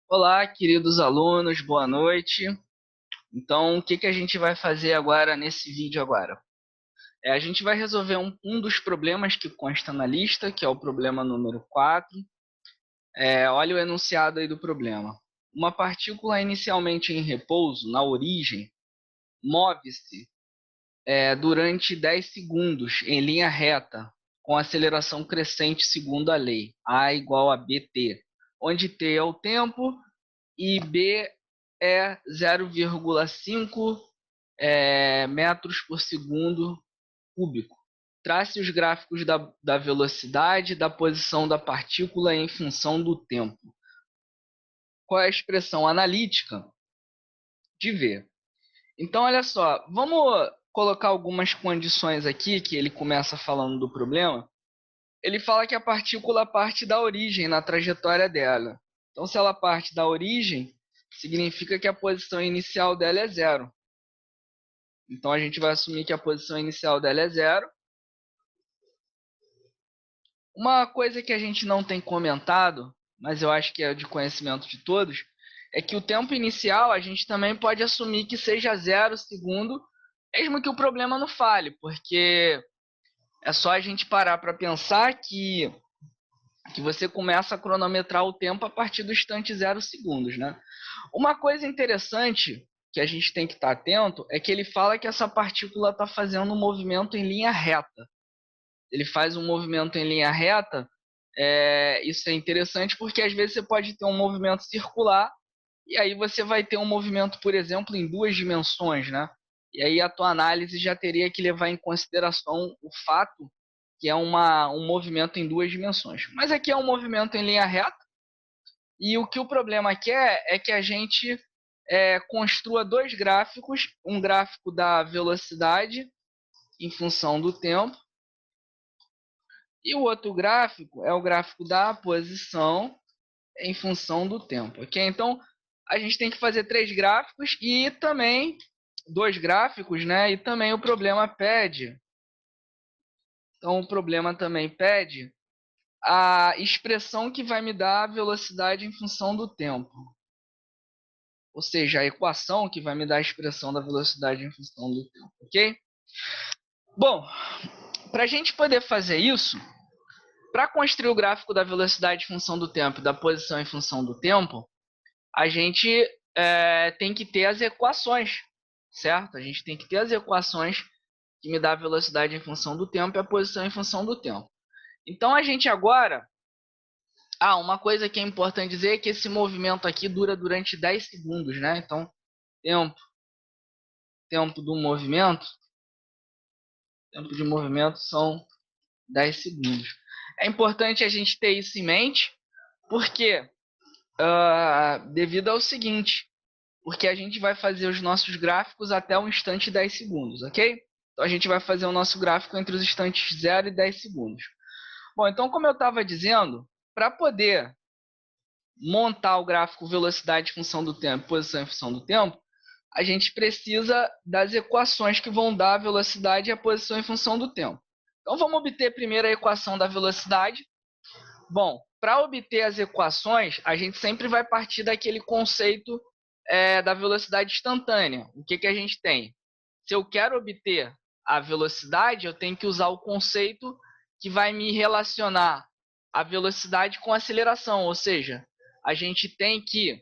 Olá, queridos alunos, boa noite. Então, o que que a gente vai fazer agora nesse vídeo agora? A gente vai resolver um dos problemas que consta na lista, que é o problema número 4. Olha o enunciado aí do problema. Uma partícula inicialmente em repouso, na origem, move-se durante 10 segundos em linha reta, com aceleração crescente segundo a lei, A igual a bt, onde t é o tempo e B é 0,5 metros por segundo cúbico. Trace os gráficos da velocidade e da posição da partícula em função do tempo. Qual é a expressão analítica de V? Então, olha só, vamos colocar algumas condições aqui, que ele começa falando do problema. Ele fala que a partícula parte da origem na trajetória dela. Então, se ela parte da origem, significa que a posição inicial dela é zero. Então, a gente vai assumir que a posição inicial dela é zero. Uma coisa que a gente não tem comentado, mas eu acho que é de conhecimento de todos, é que o tempo inicial a gente também pode assumir que seja zero segundo, mesmo que o problema não falhe, porque é só a gente parar para pensar que você começa a cronometrar o tempo a partir do instante 0 segundos, né? Uma coisa interessante que a gente tem que estar atento é que ele fala que essa partícula está fazendo um movimento em linha reta. Ele faz um movimento em linha reta, isso é interessante porque às vezes você pode ter um movimento circular e aí você vai ter um movimento, por exemplo, em duas dimensões, né? E aí a tua análise já teria que levar em consideração o fato que é um movimento em duas dimensões. Mas aqui é um movimento em linha reta, e o que o problema quer é que a gente construa dois gráficos, um gráfico da velocidade em função do tempo, e o outro gráfico é o gráfico da posição em função do tempo, ok? Então, a gente tem que fazer três gráficos e também dois gráficos, né? E também o problema pede. Então, o problema também pede a expressão que vai me dar a velocidade em função do tempo. Ou seja, a equação que vai me dar a expressão da velocidade em função do tempo, ok? Bom, para a gente poder fazer isso, para construir o gráfico da velocidade em função do tempo e da posição em função do tempo, a gente tem que ter as equações, certo? A gente tem que ter as equações que me dá a velocidade em função do tempo e a posição em função do tempo. Então, a gente agora... uma coisa que é importante dizer é que esse movimento aqui dura durante 10 segundos, né? Então, tempo, tempo do movimento, tempo de movimento são 10 segundos. É importante a gente ter isso em mente, porque devido ao seguinte, porque a gente vai fazer os nossos gráficos até o instante 10 segundos, ok? Então a gente vai fazer o nosso gráfico entre os instantes 0 e 10 segundos. Bom, então como eu estava dizendo, para poder montar o gráfico velocidade em função do tempo, posição em função do tempo, a gente precisa das equações que vão dar a velocidade e a posição em função do tempo. Então vamos obter primeiro a equação da velocidade. Bom, para obter as equações, a gente sempre vai partir daquele conceito da velocidade instantânea. O que a gente tem? Se eu quero obter a velocidade, eu tenho que usar o conceito que vai me relacionar a velocidade com a aceleração, ou seja, a gente tem que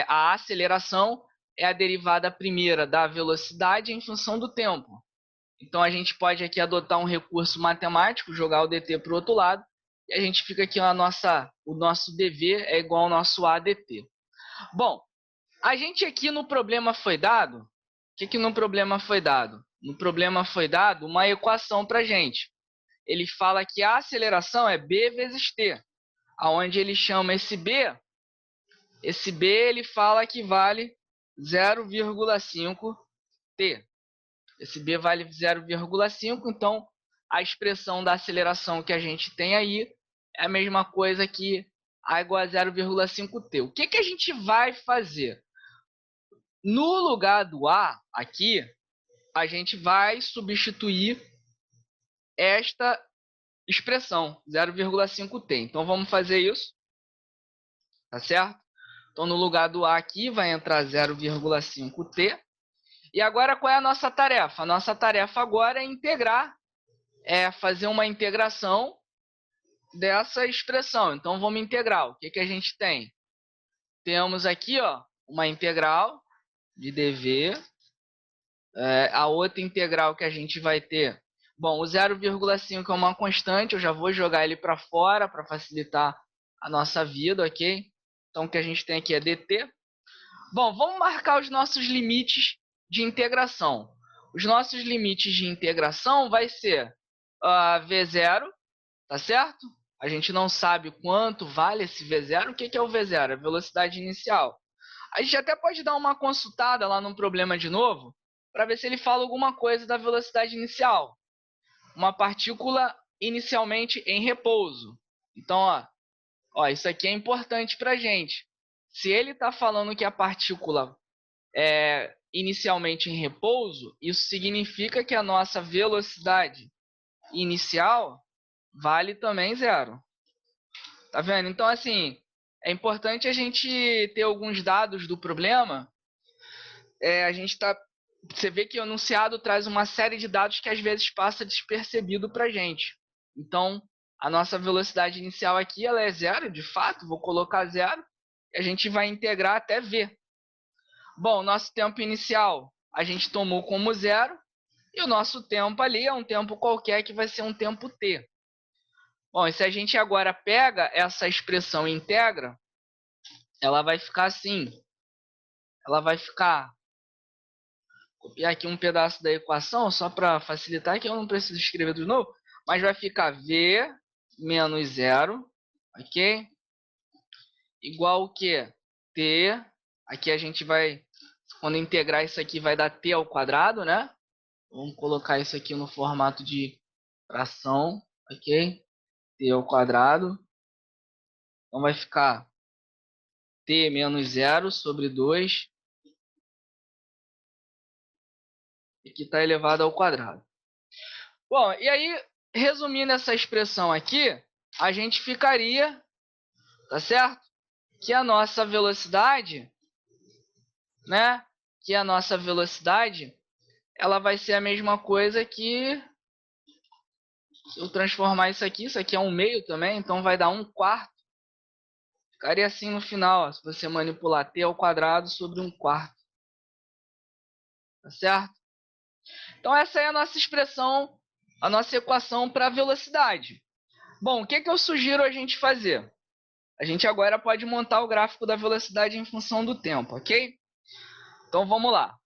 a aceleração é a derivada primeira da velocidade em função do tempo. Então a gente pode aqui adotar um recurso matemático, jogar o dt para o outro lado, e a gente fica aqui o nosso dv é igual ao nosso adt. Bom, a gente aqui no problema foi dado, o que no problema foi dado? No problema foi dado uma equação para a gente. Ele fala que a aceleração é b vezes t, aonde ele chama esse b ele fala que vale 0,5 t. Esse b vale 0,5, então a expressão da aceleração que a gente tem aí é a mesma coisa que a igual a 0,5 t. O que a gente vai fazer? No lugar do a aqui, a gente vai substituir esta expressão, 0,5 t. Então vamos fazer isso. tá certo? Então, no lugar do A aqui vai entrar 0,5t. E agora qual é a nossa tarefa? A nossa tarefa agora é integrar, fazer uma integração dessa expressão. Então, vamos integrar. O que, que a gente tem? Temos aqui, ó, uma integral de dv. A outra integral que a gente vai ter... Bom, o 0,5 é uma constante, eu já vou jogar ele para fora para facilitar a nossa vida, ok? Então, o que a gente tem aqui é dt. Bom, vamos marcar os nossos limites de integração. Os nossos limites de integração vai ser v0, tá certo? A gente não sabe quanto vale esse v0. O que é o v0? A velocidade inicial. A gente até pode dar uma consultada lá no problema de novo, para ver se ele fala alguma coisa da velocidade inicial. Uma partícula inicialmente em repouso. Então, ó, isso aqui é importante para a gente. Se ele está falando que a partícula é inicialmente em repouso, isso significa que a nossa velocidade inicial vale também zero. Tá vendo? Então, assim, é importante a gente ter alguns dados do problema. Você vê que o enunciado traz uma série de dados que às vezes passa despercebido para a gente. Então, a nossa velocidade inicial aqui ela é zero, de fato, vou colocar zero, e a gente vai integrar até v. Bom, nosso tempo inicial a gente tomou como zero, e o nosso tempo ali é um tempo qualquer que vai ser um tempo t. Bom, e se a gente agora pega essa expressão e integra, ela vai ficar assim. Ela vai ficar... Copiar aqui um pedaço da equação, só para facilitar, que eu não preciso escrever de novo, mas vai ficar v menos zero, ok? Igual o que? T, aqui a gente vai, quando integrar isso aqui, vai dar t ao quadrado, né? Vamos colocar isso aqui no formato de fração, ok? T ao quadrado. Então vai ficar t menos zero sobre 2, que está elevado ao quadrado. Bom, e aí, resumindo essa expressão aqui, a gente ficaria, tá certo? Que a nossa velocidade, né? Que a nossa velocidade, ela vai ser a mesma coisa que... Se eu transformar isso aqui é 1/2 também, então vai dar 1/4. Ficaria assim no final, ó, se você manipular t ao quadrado sobre 1/4. Tá certo? Então essa é a nossa expressão, a nossa equação para velocidade. Bom, o que eu sugiro a gente fazer? A gente agora pode montar o gráfico da velocidade em função do tempo, ok? Então vamos lá.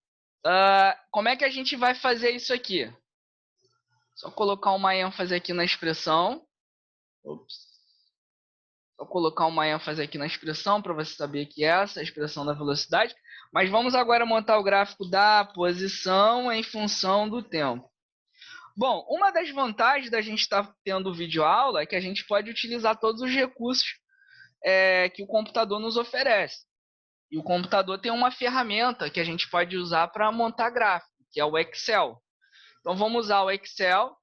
Como é que a gente vai fazer isso aqui? Só colocar uma ênfase aqui na expressão. Só colocar uma ênfase aqui na expressão para você saber que essa é a expressão da velocidade. Mas vamos agora montar o gráfico da posição em função do tempo. Bom, uma das vantagens da gente estar tendo videoaula é que a gente pode utilizar todos os recursos que o computador nos oferece. E o computador tem uma ferramenta que a gente pode usar para montar gráfico, que é o Excel. Então vamos usar o Excel.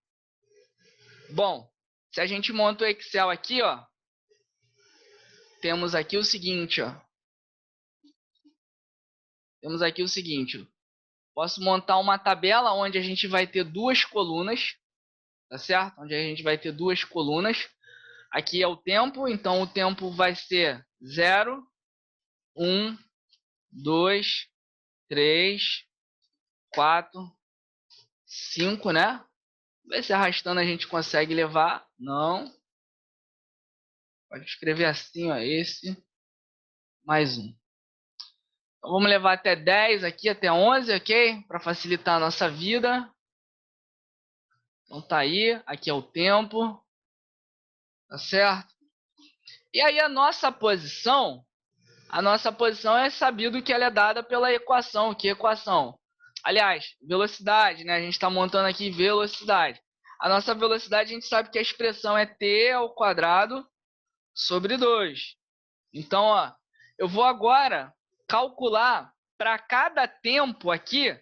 Bom, se a gente monta o Excel aqui, ó, temos aqui o seguinte, ó. Temos aqui o seguinte, posso montar uma tabela onde a gente vai ter duas colunas, tá certo? Onde a gente vai ter duas colunas. Aqui é o tempo, então o tempo vai ser 0, 1, 2, 3, 4, 5, né? Ver se arrastando a gente consegue levar. Não. Pode escrever assim, ó, esse mais um. Então vamos levar até 10 aqui, até 11, ok? Para facilitar a nossa vida. Então tá aí, aqui é o tempo. Tá certo? E aí a nossa posição é sabido que ela é dada pela equação. Que equação? Aliás, velocidade, né? A gente está montando aqui velocidade. A nossa velocidade, a gente sabe que a expressão é t ao quadrado sobre 2. Então, ó, eu vou agora calcular para cada tempo aqui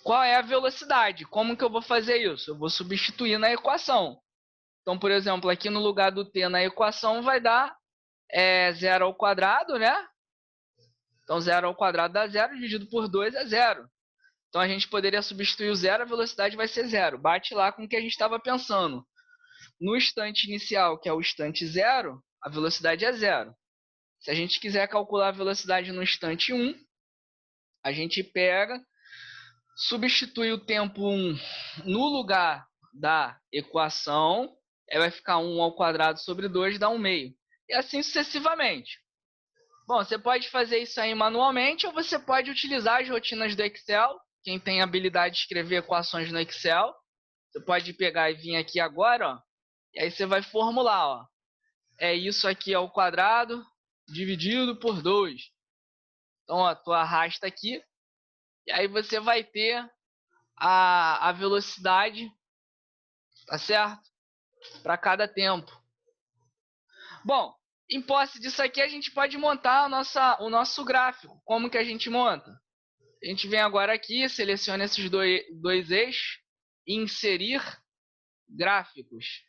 qual é a velocidade. Como que eu vou fazer isso? Eu vou substituir na equação. Então, por exemplo, aqui no lugar do t na equação vai dar é 0 ao quadrado, né? Então, 0 ao quadrado dá 0, dividido por 2 é 0. Então, a gente poderia substituir o 0, a velocidade vai ser 0. Bate lá com o que a gente estava pensando. No instante inicial, que é o instante 0, a velocidade é 0. Se a gente quiser calcular a velocidade no instante 1, a gente pega, substitui o tempo 1 no lugar da equação, vai ficar 1 ao quadrado sobre 2, dá 1 meio. E assim sucessivamente. Bom, você pode fazer isso aí manualmente ou você pode utilizar as rotinas do Excel. Quem tem habilidade de escrever equações no Excel, você pode pegar e vir aqui agora, ó, e aí você vai formular, ó. É isso aqui ao quadrado dividido por 2. Então, ó, tu arrasta aqui e aí você vai ter a velocidade, tá certo? Para cada tempo. Bom, em posse disso aqui, a gente pode montar o nosso gráfico. Como que a gente monta? A gente vem agora aqui, seleciona esses dois eixos, inserir gráficos.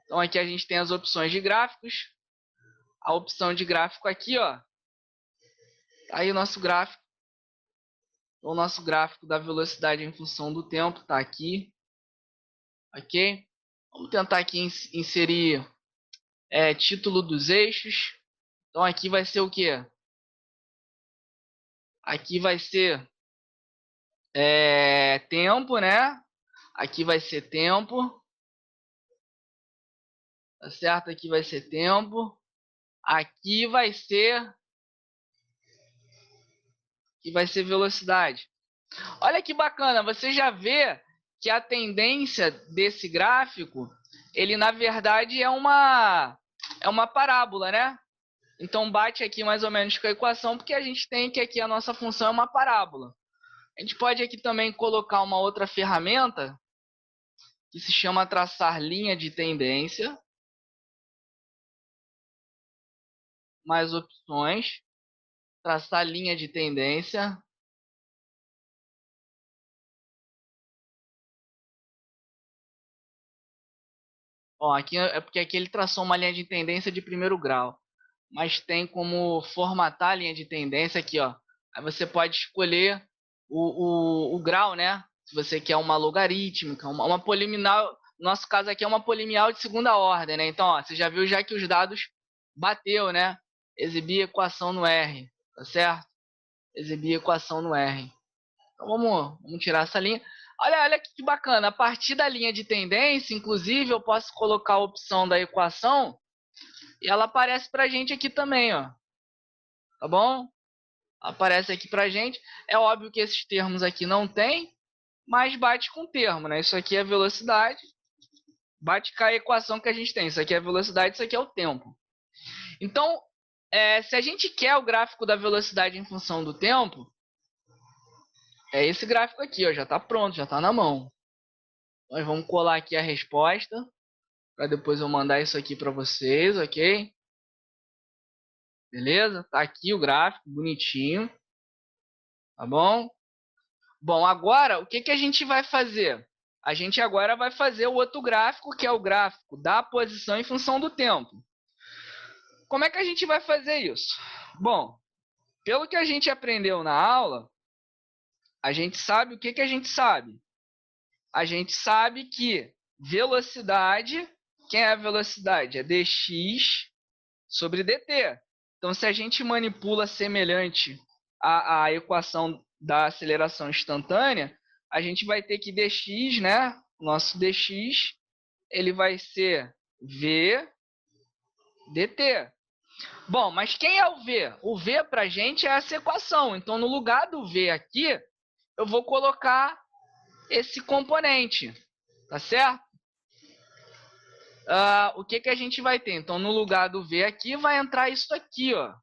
Então aqui a gente tem as opções de gráficos. A opção de gráfico aqui, ó. Aí o nosso gráfico. O nosso gráfico da velocidade em função do tempo está aqui. Ok? Vamos tentar aqui inserir título dos eixos. Então aqui vai ser o quê? Aqui vai ser tempo, né? Aqui vai ser tempo. Tá certo? Aqui vai ser tempo. Aqui vai ser velocidade. Olha que bacana, você já vê que a tendência desse gráfico, ele na verdade é uma parábola, né? Então bate aqui mais ou menos com a equação, porque a gente tem que aqui a nossa função é uma parábola. A gente pode aqui também colocar uma outra ferramenta que se chama traçar linha de tendência. Mais opções. Traçar linha de tendência. Ó, aqui é porque aqui ele traçou uma linha de tendência de primeiro grau. Mas tem como formatar a linha de tendência aqui, ó. Aí você pode escolher o grau, né? Se você quer uma logarítmica, uma polinomial. No nosso caso aqui é uma polinomial de segunda ordem, né? Então, ó, você já viu já que os dados bateu, né? Exibir equação no R, tá certo? Exibir equação no R. Então vamos tirar essa linha. Olha que bacana. A partir da linha de tendência, inclusive, eu posso colocar a opção da equação e ela aparece pra gente aqui também, ó. Tá bom? Aparece aqui pra gente. É óbvio que esses termos aqui não tem, mas bate com o termo, né? Isso aqui é velocidade, bate com a equação que a gente tem. Isso aqui é velocidade, isso aqui é o tempo. Então, se a gente quer o gráfico da velocidade em função do tempo, é esse gráfico aqui, ó, já está pronto, já está na mão. Nós vamos colar aqui a resposta, para depois eu mandar isso aqui para vocês, ok? Beleza? Tá aqui o gráfico, bonitinho. Tá bom? Bom, agora o que a gente vai fazer? A gente agora vai fazer o outro gráfico, que é o gráfico da posição em função do tempo. Como é que a gente vai fazer isso? Bom, pelo que a gente aprendeu na aula, a gente sabe o que a gente sabe. A gente sabe que velocidade, quem é a velocidade? É dx sobre dt. Então, se a gente manipula semelhante à equação da aceleração instantânea, a gente vai ter que dx, né? Nosso dx, ele vai ser v dt. Bom, mas quem é o v? O v para a gente é essa equação. Então, no lugar do v aqui, eu vou colocar esse componente, tá certo? O que a gente vai ter? Então, no lugar do v aqui, vai entrar isso aqui, ó.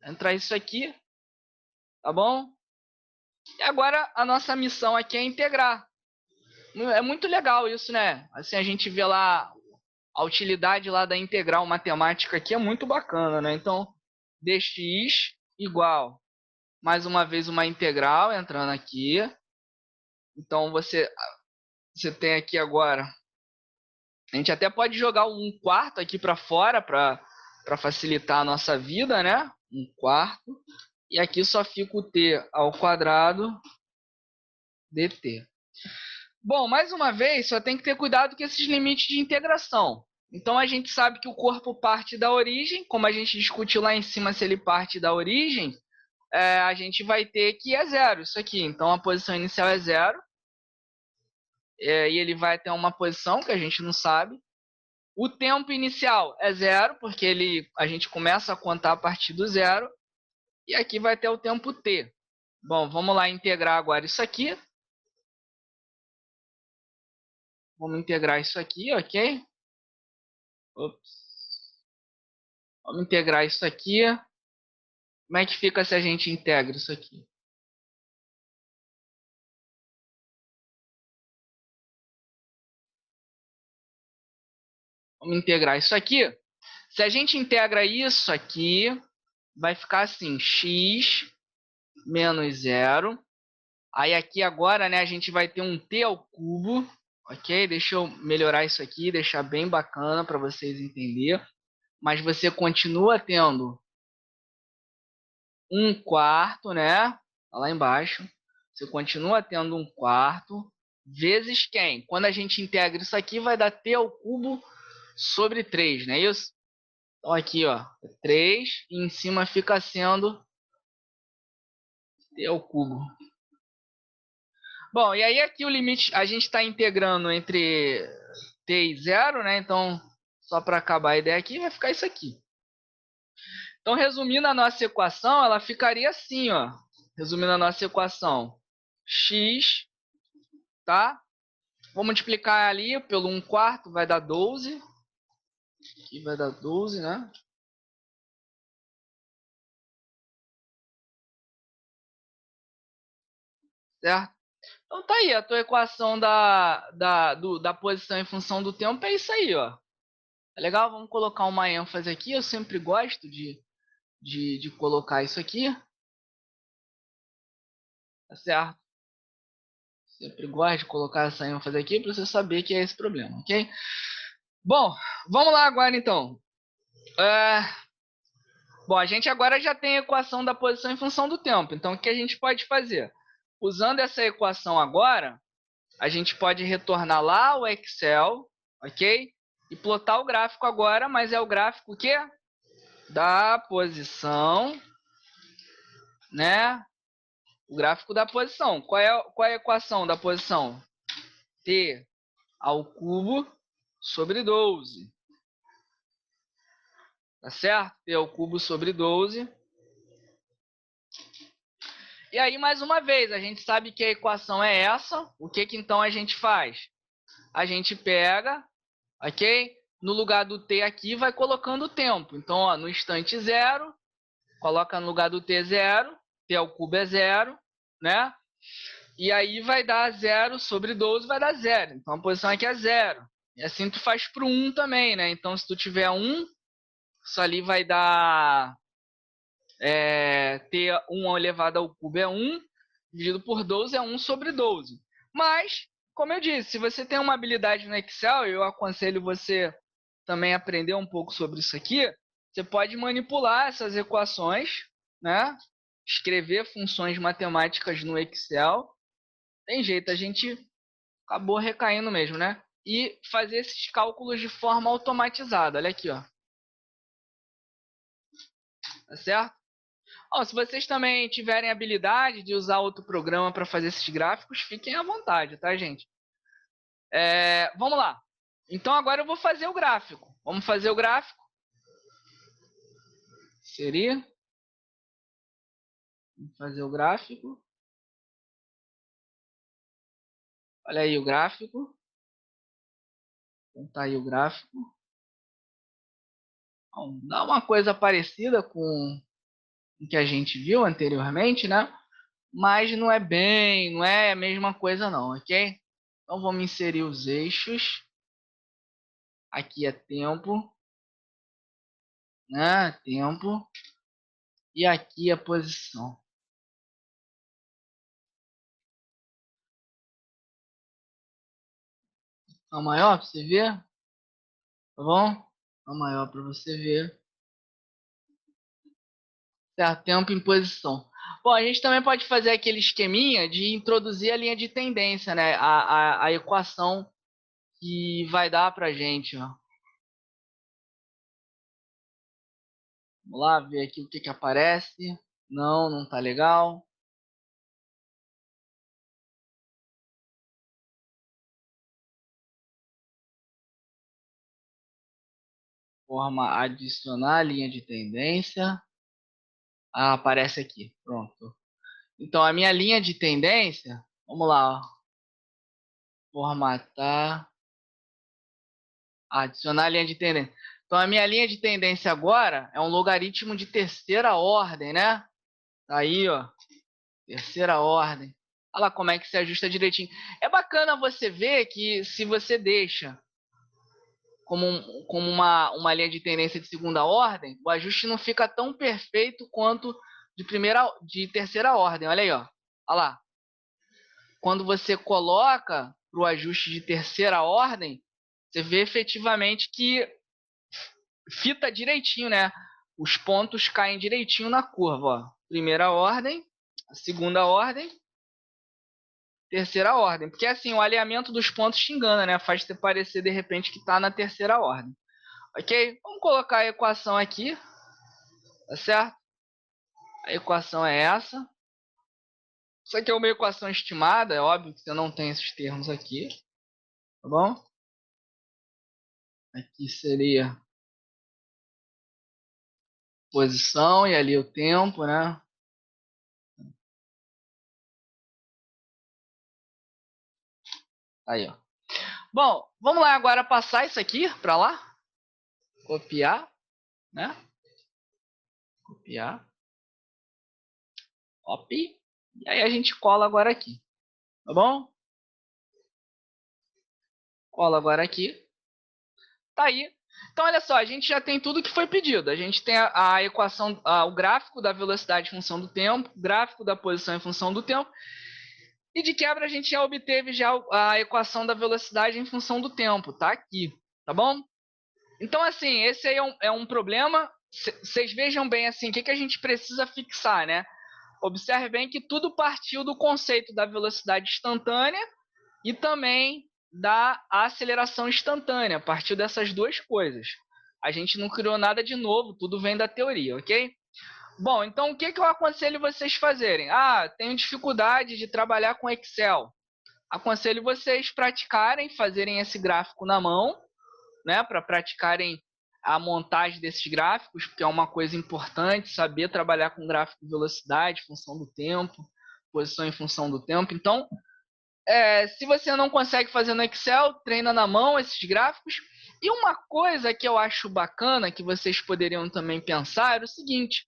Entrar isso aqui, tá bom? E agora a nossa missão aqui é integrar. É muito legal isso, né? Assim, a gente vê lá a utilidade lá da integral matemática aqui é muito bacana, né? Então, dx igual, mais uma vez, uma integral entrando aqui. Então, você tem aqui agora, a gente até pode jogar um quarto aqui para fora, para para facilitar a nossa vida, né? 1/4. E aqui só fica o t ao quadrado dt. Bom, mais uma vez, só tem que ter cuidado com esses limites de integração. Então, a gente sabe que o corpo parte da origem, como a gente discutiu lá em cima, se ele parte da origem, a gente vai ter que é zero, isso aqui. Então, a posição inicial é zero. E ele vai ter uma posição que a gente não sabe. O tempo inicial é zero, porque a gente começa a contar a partir do zero. E aqui vai ter o tempo t. Bom, vamos lá integrar agora isso aqui. Vamos integrar isso aqui, ok? Ops. Vamos integrar isso aqui. Como é que fica se a gente integra isso aqui? Vamos integrar isso aqui. Se a gente integra isso aqui, vai ficar assim, x menos zero. Aí aqui agora, né, a gente vai ter um t ao cubo, ok? Deixa eu melhorar isso aqui, deixar bem bacana para vocês entenderem. Mas você continua tendo 1/4, né? Tá lá embaixo. Você continua tendo 1/4 vezes quem? Quando a gente integra isso aqui, vai dar t ao cubo sobre 3, não é isso? Então aqui, ó, 3 e em cima fica sendo t ao cubo. Bom, e aí aqui o limite, a gente está integrando entre t e zero, né? Então, só para acabar a ideia aqui, vai ficar isso aqui. Então, resumindo a nossa equação, ela ficaria assim, ó. Resumindo a nossa equação, x, tá? Vou multiplicar ali pelo 1/4, vai dar 12. Aqui vai dar 12, né? Certo? Então tá aí, a tua equação da posição em função do tempo é isso aí, ó. É legal? Vamos colocar uma ênfase aqui. Eu sempre gosto de colocar isso aqui, tá certo? Sempre gosto de colocar essa ênfase aqui para você saber que é esse problema, ok? Bom, vamos lá agora então. É, Bom, a gente agora já tem a equação da posição em função do tempo. Então, o que a gente pode fazer? Usando essa equação agora, a gente pode retornar lá ao Excel, ok? E plotar o gráfico agora, mas é o gráfico o quê? Da posição, né? O gráfico da posição. Qual é a equação da posição? T ao cubo sobre 12. Tá certo? T ao cubo sobre 12. E aí, mais uma vez, a gente sabe que a equação é essa. O que então a gente faz? A gente pega, ok? No lugar do t aqui, vai colocando o tempo. Então, ó, no instante zero, coloca no lugar do t zero, t ao cubo é zero, né? E aí vai dar zero sobre 12, vai dar zero. Então, a posição aqui é zero. E assim tu faz para o 1 também, né? Então, se tu tiver 1, isso ali vai dar t1 elevado ao cubo é 1, dividido por 12 é 1 sobre 12. Mas, como eu disse, se você tem uma habilidade no Excel, eu aconselho você também aprender um pouco sobre isso aqui, você pode manipular essas equações, né? Escrever funções matemáticas no Excel. Tem jeito, a gente acabou recaindo mesmo, né? E fazer esses cálculos de forma automatizada. Olha aqui, ó. Tá certo? Ó, se vocês também tiverem habilidade de usar outro programa para fazer esses gráficos, fiquem à vontade, tá, gente? Vamos lá. Então agora eu vou fazer o gráfico. Vamos fazer o gráfico. Seria? Vamos fazer o gráfico. Olha aí o gráfico. Então tá aí o gráfico. Bom, dá uma coisa parecida com o que a gente viu anteriormente, né? Mas não é a mesma coisa não, ok? Então vamos inserir os eixos. Aqui é tempo, né? Tempo. E aqui a posição. A maior para você ver, tá bom? A maior para você ver. Certo, tempo em posição. Bom, a gente também pode fazer aquele esqueminha de introduzir a linha de tendência, né? A equação que vai dar pra gente, ó. Vamos lá ver aqui o que que aparece. Não, não tá legal. Forma adicionar linha de tendência. Ah, aparece aqui. Pronto. Então, a minha linha de tendência, vamos lá, ó. Formatar, adicionar linha de tendência. Então, a minha linha de tendência agora é um logaritmo de terceira ordem, né? Tá aí, ó, terceira ordem. Olha lá como é que se ajusta direitinho. É bacana você ver que se você deixa como uma linha de tendência de segunda ordem, o ajuste não fica tão perfeito quanto de terceira ordem. Olha aí, ó. Olha lá. Quando você coloca para o ajuste de terceira ordem, você vê efetivamente que fita direitinho, né? Os pontos caem direitinho na curva, ó. Primeira ordem, segunda ordem, terceira ordem. Porque assim, o alinhamento dos pontos te engana, né? Faz você parecer de repente que está na terceira ordem. Ok? Vamos colocar a equação aqui, tá certo? A equação é essa. Isso aqui é uma equação estimada, é óbvio que você não tem esses termos aqui, tá bom? Aqui seria posição e ali o tempo, né? Aí, ó. Bom, vamos lá agora passar isso aqui para lá. Copiar, né? Copiar. Copy. E aí a gente cola agora aqui, tá bom? Cola agora aqui. Tá aí. Então, olha só, a gente já tem tudo que foi pedido. A gente tem a equação, o gráfico da velocidade em função do tempo, gráfico da posição em função do tempo. E de quebra a gente já obteve a equação da velocidade em função do tempo. Tá aqui, tá bom? Então, assim, esse aí é um problema. Vocês vejam bem, assim, o que a gente precisa fixar, né? Observe bem que tudo partiu do conceito da velocidade instantânea e também da aceleração instantânea. Partiu dessas duas coisas. A gente não criou nada de novo, tudo vem da teoria, ok? Bom, então o que eu aconselho vocês fazerem? Ah, tenho dificuldade de trabalhar com Excel. Aconselho vocês praticarem, fazerem esse gráfico na mão, né, para praticarem a montagem desses gráficos, porque é uma coisa importante saber trabalhar com gráfico de velocidade, função do tempo, posição em função do tempo. Então, se você não consegue fazer no Excel, treina na mão esses gráficos. E uma coisa que eu acho bacana, que vocês poderiam também pensar, é o seguinte: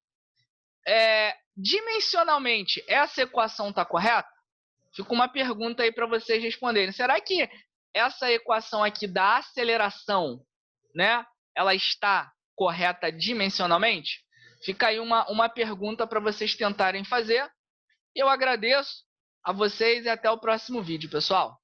dimensionalmente, essa equação está correta? Fica uma pergunta aí para vocês responderem. Será que essa equação aqui da aceleração, né, ela está correta dimensionalmente? Fica aí uma pergunta para vocês tentarem fazer. Eu agradeço a vocês e até o próximo vídeo, pessoal.